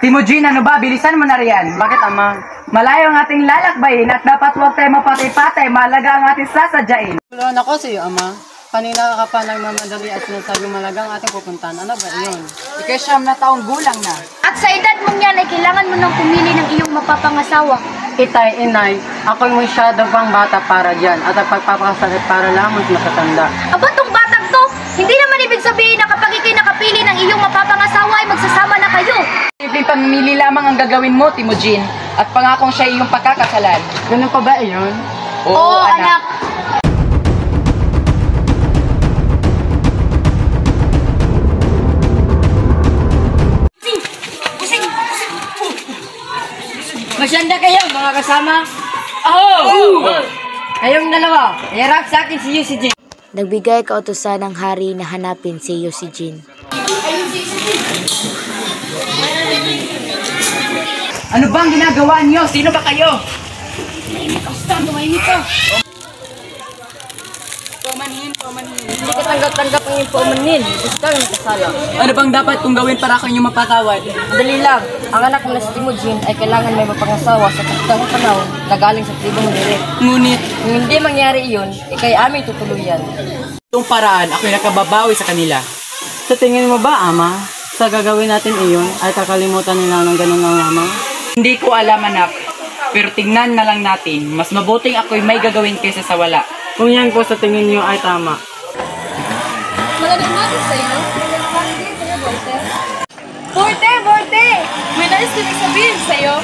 Timujin, ano ba? Bilisan mo na riyan. Bakit, ama? Malayo ang ating lalakbayin at dapat huwag tayo mapatay-patay. Malaga ang ating sasadyain. Tulungan ako sa iyo, ama. Kanina ka pa nagmamadali at sinasabi malagang ating pupuntahan. Ano ba iyon? Ikaw 9 na taong gulang na. At sa edad mong yan ay kailangan mo nang pumili ng iyong mapapangasawa. Itay, inay, ako'y masyado pang bata para dyan at ang pagpapakasalit para lamang sa matatanda. Aba, tong batang to, hindi naman ibig sabihin na kapag ikay nakapili ng iyong mapapangasawa ay magsasama na kayo. Simpleng pamimili lamang ang gagawin mo, Timujin. At pangakong siya iyong pagkakasalan. Ganun pa ba iyon? Oo, anak. Masyanda kayo, mga kasama. Kayong dalawa, iharap sa akin si Yusi. Nagbigay kautusan ng hari na hanapin si Yusi. Ano bang ginagawa niyo? Sino ba kayo? Hindi ka tanggap-tanggap ang iyong paumanin. Gusto kang nakasala. Ano bang dapat kong gawin para ako inyong mapatawad? Dali lang, ang anak mo na si Timujin ay kailangan may mapangasawa sa kasitang panahon na galing sa tribong Mirit. Ngunit, Kung hindi mangyari iyon, ikay aming tutuluyan. itong paraan ako'y nakababawi sa kanila. Sa tingin mo ba, ama, sa gagawin natin iyon ay kakalimutan nila ng ganun lang lamang? Hindi ko alam, anak. Pero tingnan na lang natin. Mas mabuting ako'y may gagawin kaysa sa wala. Kung yan po sa tingin niyo ay tama. Magandang natin sa'yo. Borte! May nais ko sabihin sa'yo.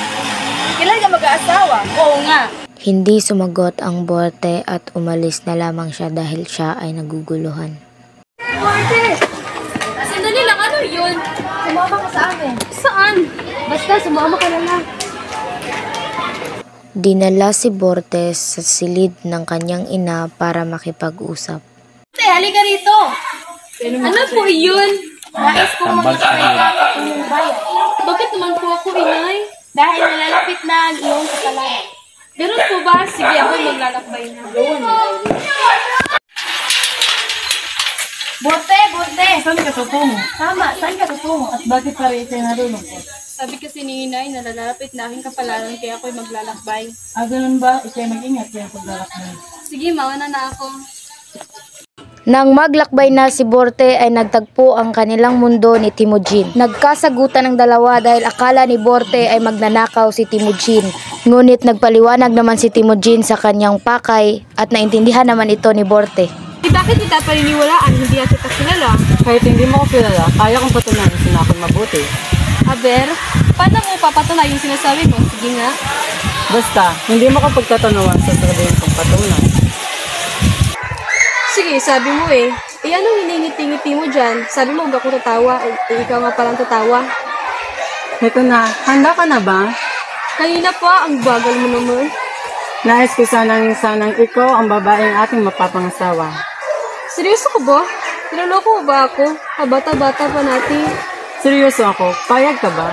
Kailan ka mag-aasawa? Oo nga. Hindi sumagot ang Borte at umalis na lamang siya dahil siya ay naguguluhan. Borte! Sandali lang, ano yun? Sumama ka sa amin. Saan? Basta, sumama ka na lang. Dinala si Borte sa silid ng kanyang ina para makipag-usap. Halika rito. Ano po yun? Nais ko makipag-usap ng bayan. Bakit naman po ako, inay? Dahil nalalapit na ang iyong kasalanan. Ganun po ba? Sige, ako maglalakbay na. Borte! Saan ka tutungo? Tama, saan ka tutungo? At bakit pa rin kayo nalulungkot? Sabi kasi ni inay na nalalapit na aking kapalaran kaya ako'y maglalakbay. Ganun ba? Ikay mag-ingat kayo paglalakbay. Sige, mauna na ako. Nang maglakbay na si Borte ay nagtagpo ang kanilang mundo ni Timujin. Nagkasagutan ng dalawa dahil akala ni Borte ay magnanakaw si Timujin. Ngunit nagpaliwanag naman si Timujin sa kanyang pakay at naintindihan naman ito ni Borte. Bakit kita paniniwalaan? Hindi kita kilala. Kahit hindi mo ko kilala, kaya kong patunayan na ako'y mabuti. Aber, paano mo papatunay yung sinasabi mo? Sige nga. Basta, hindi mo ko pagtatanuan sa sabihin kong patunay. Sige, sabi mo eh. Anong hiningiti-ngiti mo dyan? Sabi mo huwag ako tatawa, ikaw nga palang tatawa. Ito na, handa ka na ba? Kanina pa, ang bagal mo naman. Nais ko sanang ikaw ang babaeng ating mapapangasawa. Seryoso ka ba? Niloloko mo ba ako? Kabata-bata pa natin. Seryoso ako, payag ka ba?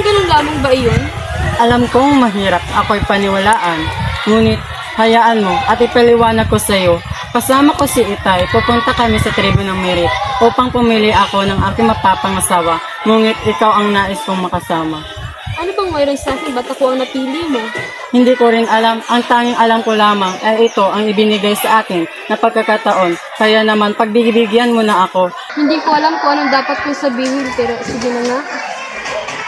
Ganun lamang ba iyon? Alam kong mahirap ako'y paniwalaan, ngunit hayaan mo at ipaliwanag ko sa iyo. Kasama ko si Itay, pupunta kami sa tribo ng Mirit upang pumili ako ng aking mapapangasawa, ngunit ikaw ang nais kong makasama. Ano bang mayroon sa akin? Ba't ako ang napili mo? Hindi ko rin alam, ang tanging alam ko lamang ay ito ang ibinigay sa akin na pagkakataon. Kaya naman pagbibigyan mo na ako. Hindi ko alam kung anong dapat kong sabihin, pero sige na nga.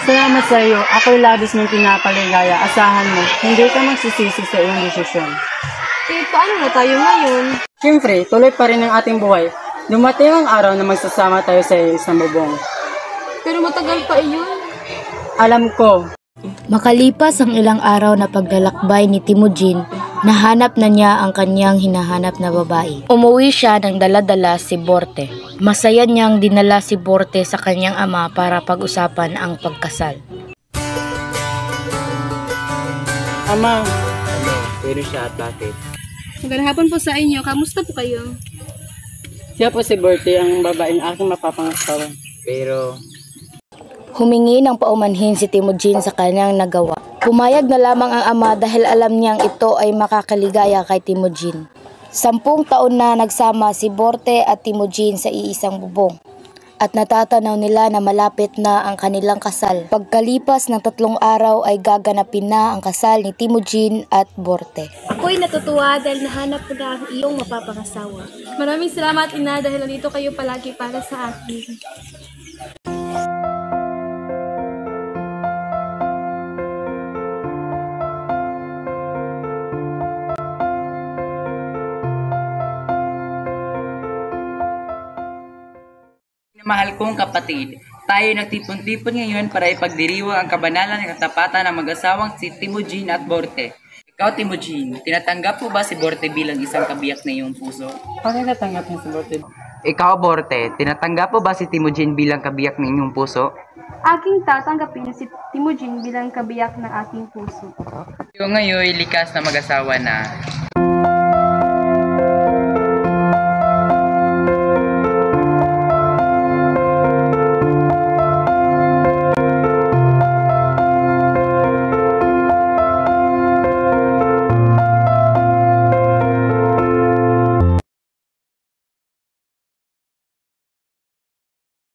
Salamat sa iyo, ako'y labis mong pinapaligaya. Asahan mo, hindi ka magsisisi sa iyong desisyon. Eh, paano na tayo ngayon? Siyempre, tuloy pa rin ang ating buhay. Dumating ang araw na magsasama tayo sa isang bubong. Pero matagal pa iyon. Alam ko. Makalipas ang ilang araw na paglalakbay ni Timujin, nahanap na niya ang kanyang hinahanap na babae. Umuwi siya ng dala-dala si Borte. Masaya niyang dinala si Borte sa kanyang ama para pag-usapan ang pagkasal. Ama, Pero siya at bakit? Magandang hapon po sa inyo. Kamusta po kayo? siya po si Bertie, ang babaeng aking mapapangasawa. Pero, Humingi ng paumanhin si Timujin sa kanyang nagawa. Pumayag na lamang ang ama dahil alam niyang ito ay makakaligaya kay Timujin. 10 taon na nagsama si Borte at Timujin sa iisang bubong. at natatanaw nila na malapit na ang kanilang kasal. Pagkalipas ng 3 araw ay gaganapin na ang kasal ni Timujin at Borte. Ako'y natutuwa dahil nahanap ko na ang iyong mapapangasawa. Maraming salamat, Ina, dahil nandito kayo palagi para sa akin. Mahal kong kapatid, tayo nagtipon-tipon ngayon para ipagdiriwang ang kabanalan ng katapatan ng mag-asawang si Timujin at Borte. Ikaw, Timujin, tinatanggap mo ba si Borte bilang isang kabiyak na iyong puso? Bakit natanggap niya si Borte? Ikaw, Borte, tinatanggap mo ba si Timujin bilang kabiyak ng inyong puso? Aking tatanggapin si Timujin bilang kabiyak ng aking puso. Ikaw ngayon likas na mag-asawa na.